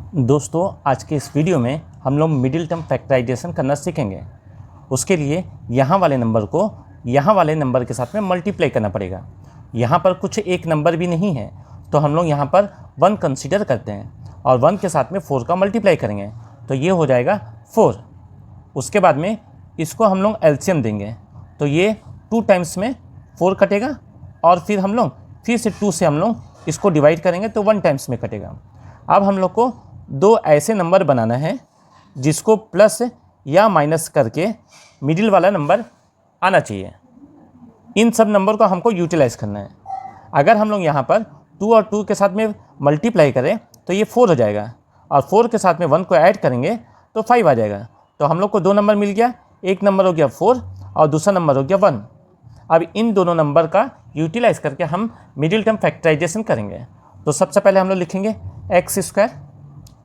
दोस्तों आज के इस वीडियो में हम लोग मिडिल टर्म फैक्टराइजेशन करना सीखेंगे। उसके लिए यहाँ वाले नंबर को यहाँ वाले नंबर के साथ में मल्टीप्लाई करना पड़ेगा। यहाँ पर कुछ एक नंबर भी नहीं है तो हम लोग यहाँ पर 1 कंसीडर करते हैं और 1 के साथ में 4 का मल्टीप्लाई करेंगे तो ये हो जाएगा 4। उसके बाद में इसको हम लोग एलसीएम देंगे तो ये 2 टाइम्स में 4 कटेगा और फिर हम लोग फिर से 2 से हम लोग इसको डिवाइड करेंगे तो 1 टाइम्स में कटेगा। अब हम लोग को 2 ऐसे नंबर बनाना है जिसको प्लस या माइनस करके मिडिल वाला नंबर आना चाहिए। इन सब नंबर को हमको यूटिलाइज़ करना है। अगर हम लोग यहाँ पर 2 और 2 के साथ में मल्टीप्लाई करें तो ये 4 हो जाएगा और 4 के साथ में 1 को ऐड करेंगे तो 5 आ जाएगा। तो हम लोग को 2 नंबर मिल गया, एक नंबर हो गया 4 और दूसरा नंबर हो गया 1। अब इन दोनों नंबर का यूटिलाइज़ करके हम मिडिल टर्म फैक्टराइजेशन करेंगे। तो सबसे पहले हम लोग लिखेंगे एक्स स्क्वायर,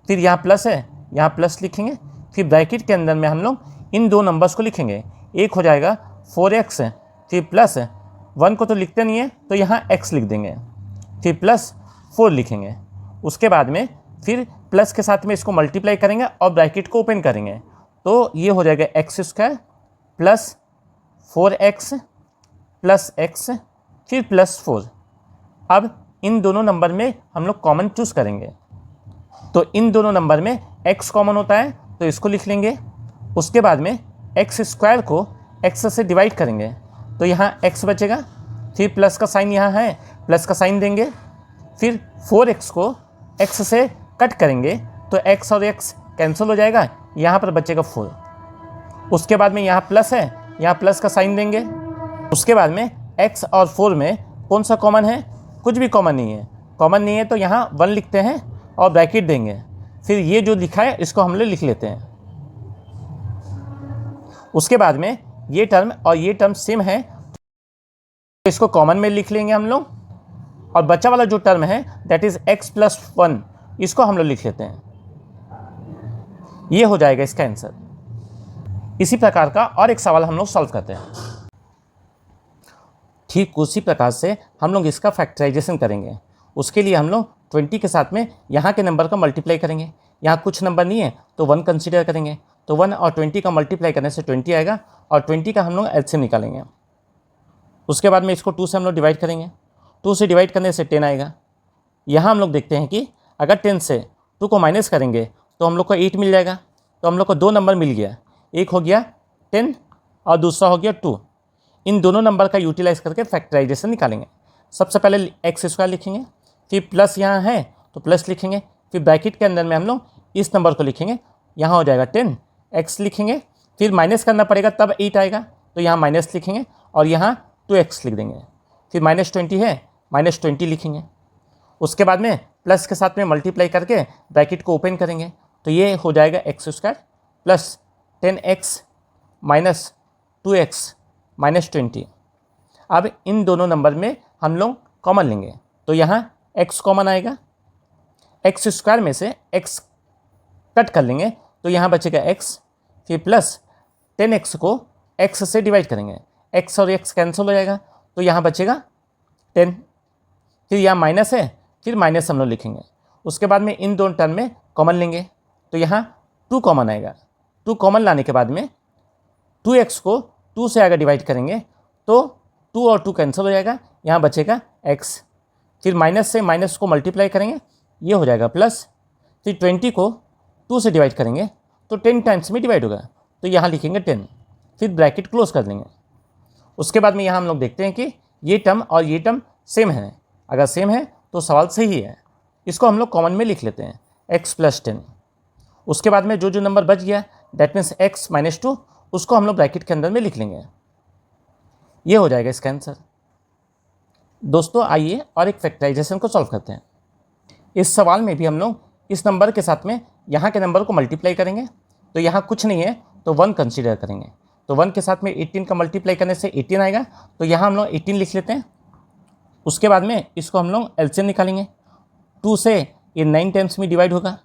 फिर यहाँ प्लस है यहाँ प्लस लिखेंगे, फिर ब्रैकेट के अंदर में हम लोग इन 2 नंबर्स को लिखेंगे। एक हो जाएगा 4x, फिर प्लस 1 को तो लिखते नहीं है तो यहाँ x लिख देंगे, फिर प्लस 4 लिखेंगे। उसके बाद में फिर प्लस के साथ में इसको मल्टीप्लाई करेंगे और ब्रैकेट को ओपन करेंगे तो ये हो जाएगा x square plus 4x plus x फिर प्लस 4। अब इन दोनों नंबर में हम लोग कॉमन चूज़ करेंगे तो इन दोनों नंबर में x कॉमन होता है तो इसको लिख लेंगे। उसके बाद में एक्स स्क्वायर को x से डिवाइड करेंगे तो यहाँ x बचेगा, फिर प्लस का साइन यहाँ है प्लस का साइन देंगे, फिर 4x को x से कट करेंगे तो x और x कैंसिल हो जाएगा, यहाँ पर बचेगा 4। उसके बाद में यहाँ प्लस है यहाँ प्लस का साइन देंगे। उसके बाद में x और 4 में कौन सा कॉमन है? कुछ भी कॉमन नहीं है। कॉमन नहीं है तो यहाँ 1 लिखते हैं और ब्रैकेट देंगे, फिर ये जो लिखा है इसको हम लोग लिख लेते हैं। उसके बाद में ये टर्म और ये टर्म सेम है तो इसको कॉमन में लिख लेंगे हम लोग और बचा वाला जो टर्म है दैट इज x प्लस 1 इसको हम लोग लिख लेते हैं। ये हो जाएगा इसका आंसर। इसी प्रकार का और एक सवाल हम लोग सॉल्व करते हैं। ठीक उसी प्रकार से हम लोग इसका फैक्टराइजेशन करेंगे। उसके लिए हम लोग 20 के साथ में यहाँ के नंबर का मल्टीप्लाई करेंगे। यहाँ कुछ नंबर नहीं है तो 1 कंसीडर करेंगे तो 1 और 20 का मल्टीप्लाई करने से 20 आएगा और 20 का हम लोग एलसीएम निकालेंगे। उसके बाद में इसको 2 से हम लोग डिवाइड करेंगे, 2 से डिवाइड करने से 10 आएगा। यहाँ हम लोग देखते हैं कि अगर 10 से 2 को माइनस करेंगे तो हम लोग को 8 मिल जाएगा। तो हम लोग को 2 नंबर मिल गया, एक हो गया 10 और दूसरा हो गया 2। इन दोनों नंबर का यूटिलाइज़ करके फैक्टराइजेशन निकालेंगे। सबसे पहले एक्स स्क्वायर लिखेंगे, फिर प्लस यहाँ है तो प्लस लिखेंगे, फिर ब्रैकेट के अंदर में हम लोग इस नंबर को लिखेंगे, यहाँ हो जाएगा 10, x लिखेंगे, फिर माइनस करना पड़ेगा तब 8 आएगा तो यहाँ माइनस लिखेंगे और यहाँ 2x लिख देंगे, फिर -20 है -20 लिखेंगे। उसके बाद में प्लस के साथ में मल्टीप्लाई करके ब्रैकेट को ओपन करेंगे तो ये हो जाएगा x square plus 10x minus 2x minus 20। अब इन दोनों नंबर में हम लोग कॉमन लेंगे तो यहाँ x कॉमन आएगा, एक्स स्क्वायर में से x कट कर लेंगे तो यहाँ बचेगा x, फिर प्लस 10x को x से डिवाइड करेंगे, x और x कैंसिल हो जाएगा तो यहाँ बचेगा 10। फिर यहाँ माइनस है फिर माइनस हम लोग लिखेंगे। उसके बाद में इन दोनों टर्म में कॉमन लेंगे तो यहाँ 2 कॉमन आएगा। 2 कॉमन लाने के बाद में 2x को 2 से अगर डिवाइड करेंगे तो 2 और 2 कैंसिल हो जाएगा, यहाँ बचेगा x। फिर माइनस से माइनस को मल्टीप्लाई करेंगे ये हो जाएगा प्लस, फिर 20 को 2 से डिवाइड करेंगे तो 10 टाइम्स में डिवाइड होगा तो यहाँ लिखेंगे 10, फिर ब्रैकेट क्लोज कर देंगे। उसके बाद में यहाँ हम लोग देखते हैं कि ये टर्म और ये टर्म सेम है। अगर सेम है तो सवाल सही है। इसको हम लोग कॉमन में लिख लेते हैं x प्लस 10। उसके बाद में जो जो नंबर बच गया दैट मीन्स x माइनस 2 उसको हम लोग ब्रैकेट के अंदर में लिख लेंगे। ये हो जाएगा इसका आंसर। दोस्तों आइए और एक फैक्टराइजेशन को सॉल्व करते हैं। इस सवाल में भी हम लोग इस नंबर के साथ में यहाँ के नंबर को मल्टीप्लाई करेंगे तो यहाँ कुछ नहीं है तो 1 कंसीडर करेंगे तो 1 के साथ में 18 का मल्टीप्लाई करने से 18 आएगा तो यहाँ हम लोग 18 लिख लेते हैं। उसके बाद में इसको हम लोग एलसीएम निकालेंगे, 2 से ये 9 टाइम्स में डिवाइड होगा,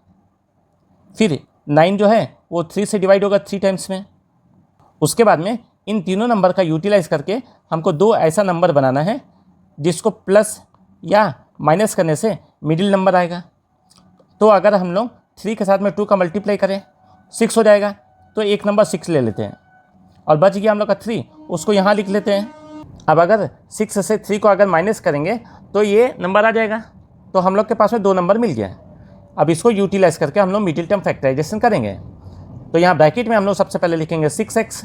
फिर 9 जो है वो 3 से डिवाइड होगा 3 टाइम्स में। उसके बाद में इन तीनों नंबर का यूटिलाइज़ करके हमको 2 ऐसा नंबर बनाना है जिसको प्लस या माइनस करने से मिडिल नंबर आएगा। तो अगर हम लोग 3 के साथ में 2 का मल्टीप्लाई करें 6 हो जाएगा, तो एक नंबर 6 ले लेते हैं और बच गया हम लोग का 3, उसको यहाँ लिख लेते हैं। अब अगर 6 से 3 को अगर माइनस करेंगे तो ये नंबर आ जाएगा, तो हम लोग के पास में 2 नंबर मिल गया। अब इसको यूटिलाइज करके हम लोग मिडिल टर्म फैक्टराइजेशन करेंगे। तो यहाँ ब्रैकेट में हम लोग सबसे पहले लिखेंगे 6x,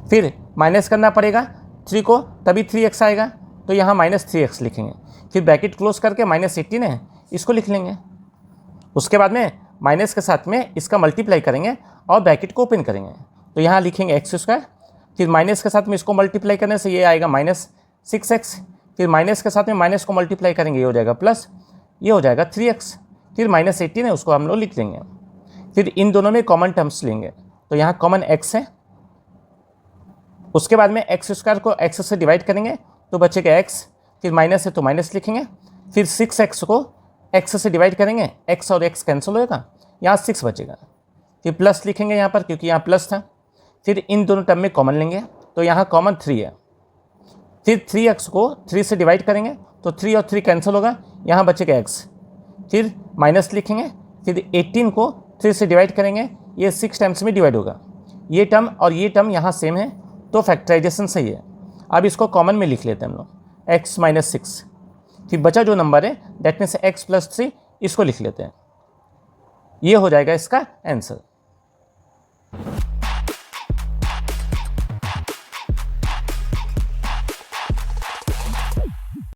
फिर माइनस करना पड़ेगा 3 को, तभी 3x आएगा, तो यहाँ -3x लिखेंगे। फिर ब्रैकेट क्लोज करके -18 है, इसको लिख लेंगे। उसके बाद में माइनस के साथ में इसका मल्टीप्लाई करेंगे और ब्रैकेट को ओपन करेंगे, तो यहाँ लिखेंगे x²। फिर माइनस के साथ में इसको मल्टीप्लाई करने से ये आएगा -6x, फिर माइनस के साथ में माइनस को मल्टीप्लाई करेंगे, ये हो जाएगा प्लस, ये हो जाएगा 3x, फिर -18 है, उसको हम लोग लिख लेंगे। फिर इन दोनों में कॉमन टर्म्स लेंगे, तो यहाँ कॉमन x है। उसके बाद में x² को x से डिवाइड करेंगे तो बचेगा x, फिर माइनस है तो माइनस लिखेंगे। फिर 6x को x से डिवाइड करेंगे, x और x कैंसिल होएगा, यहाँ 6 बचेगा। फिर प्लस लिखेंगे यहाँ पर क्योंकि यहाँ प्लस था। फिर इन दोनों टर्म में कॉमन लेंगे, तो यहाँ कॉमन 3 है। फिर 3x को 3 से डिवाइड करेंगे तो 3 और 3 कैंसिल होगा, यहाँ बचेगा x। फिर माइनस लिखेंगे, फिर 18 को 3 से डिवाइड करेंगे, ये 6 टाइम्स में डिवाइड होगा। ये टर्म और ये टर्म यहाँ सेम है, तो फैक्टराइजेशन सही है। अब इसको कॉमन में लिख लेते हैं हम लोग, x - 6। फिर बचा जो नंबर है दैट मीन्स x + 3, इसको लिख लेते हैं। ये हो जाएगा इसका आंसर।